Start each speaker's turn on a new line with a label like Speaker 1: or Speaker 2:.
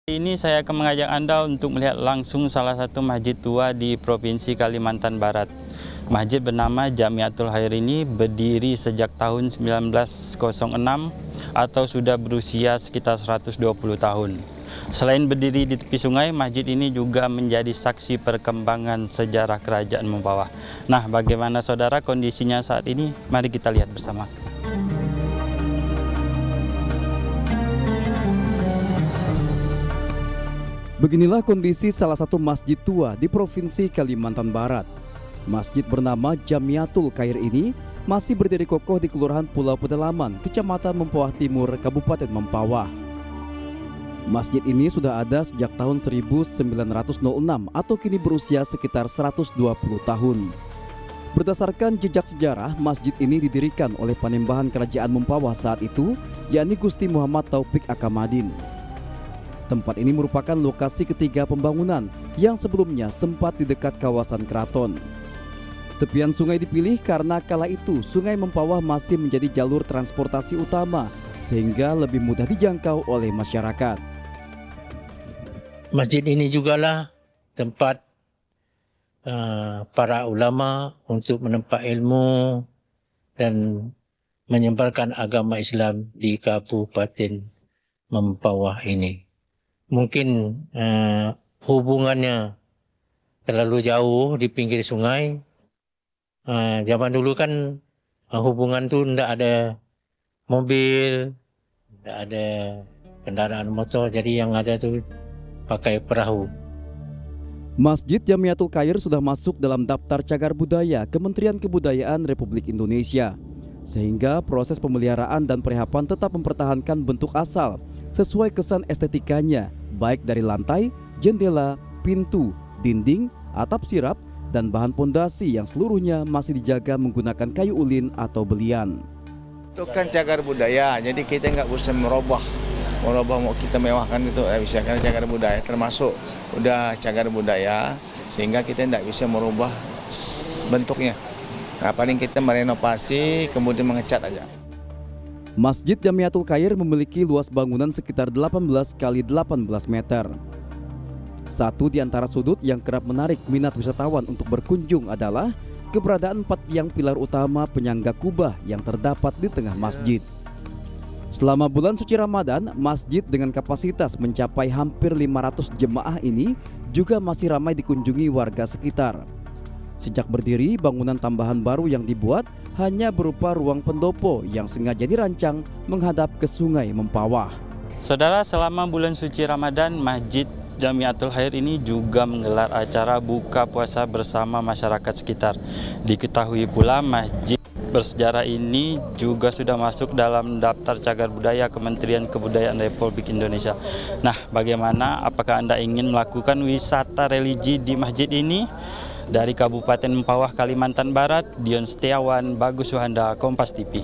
Speaker 1: Ini saya akan mengajak Anda untuk melihat langsung salah satu masjid tua di Provinsi Kalimantan Barat. Masjid bernama Jamiatul Khair ini berdiri sejak tahun 1906 atau sudah berusia sekitar 120 tahun. Selain berdiri di tepi sungai, masjid ini juga menjadi saksi perkembangan sejarah Kerajaan Mempawah. Nah, bagaimana saudara kondisinya saat ini? Mari kita lihat bersama.
Speaker 2: Beginilah kondisi salah satu masjid tua di Provinsi Kalimantan Barat. Masjid bernama Jamiatul Khair ini masih berdiri kokoh di Kelurahan Pulau Pedalaman, Kecamatan Mempawah Timur, Kabupaten Mempawah. Masjid ini sudah ada sejak tahun 1906 atau kini berusia sekitar 120 tahun. Berdasarkan jejak sejarah, masjid ini didirikan oleh Panembahan Kerajaan Mempawah saat itu, yakni Gusti Muhammad Taufik Akamadin. Tempat ini merupakan lokasi ketiga pembangunan yang sebelumnya sempat di dekat kawasan keraton. Tepian sungai dipilih karena kala itu Sungai Mempawah masih menjadi jalur transportasi utama sehingga lebih mudah dijangkau oleh masyarakat.
Speaker 3: Masjid ini jugalah tempat para ulama untuk menempa ilmu dan menyebarkan agama Islam di Kabupaten Mempawah ini. Mungkin hubungannya terlalu jauh di pinggir sungai. Zaman dulu kan hubungan tuh tidak ada mobil, tidak ada kendaraan motor, jadi yang ada tuh pakai perahu.
Speaker 2: Masjid Jamiatul Khair sudah masuk dalam daftar cagar budaya Kementerian Kebudayaan Republik Indonesia, sehingga proses pemeliharaan dan perehapan tetap mempertahankan bentuk asal sesuai kesan estetikanya, baik dari lantai, jendela, pintu, dinding, atap sirap, dan bahan pondasi yang seluruhnya masih dijaga menggunakan kayu ulin atau belian.
Speaker 4: Itu kan cagar budaya, jadi kita nggak bisa merubah mau kita mewahkan itu bisa, karena cagar budaya termasuk udah cagar budaya sehingga kita nggak bisa merubah bentuknya. Nah, paling kita merenovasi kemudian mengecat aja.
Speaker 2: Masjid Jamiatul Khair memiliki luas bangunan sekitar 18 kali 18 meter. Satu di antara sudut yang kerap menarik minat wisatawan untuk berkunjung adalah keberadaan 4 tiang pilar utama penyangga kubah yang terdapat di tengah masjid. Selama bulan suci Ramadan, masjid dengan kapasitas mencapai hampir 500 jemaah ini juga masih ramai dikunjungi warga sekitar. Sejak berdiri, bangunan tambahan baru yang dibuat hanya berupa ruang pendopo yang sengaja dirancang menghadap ke Sungai Mempawah.
Speaker 1: Saudara, selama bulan suci Ramadan, Masjid Jamiatul Khair ini juga menggelar acara buka puasa bersama masyarakat sekitar. Diketahui pula masjid bersejarah ini juga sudah masuk dalam daftar cagar budaya Kementerian Kebudayaan Republik Indonesia. Nah, bagaimana? Apakah Anda ingin melakukan wisata religi di masjid ini? Dari Kabupaten Mempawah, Kalimantan Barat, Dion Setiawan, Bagus Wahanda, Kompas TV.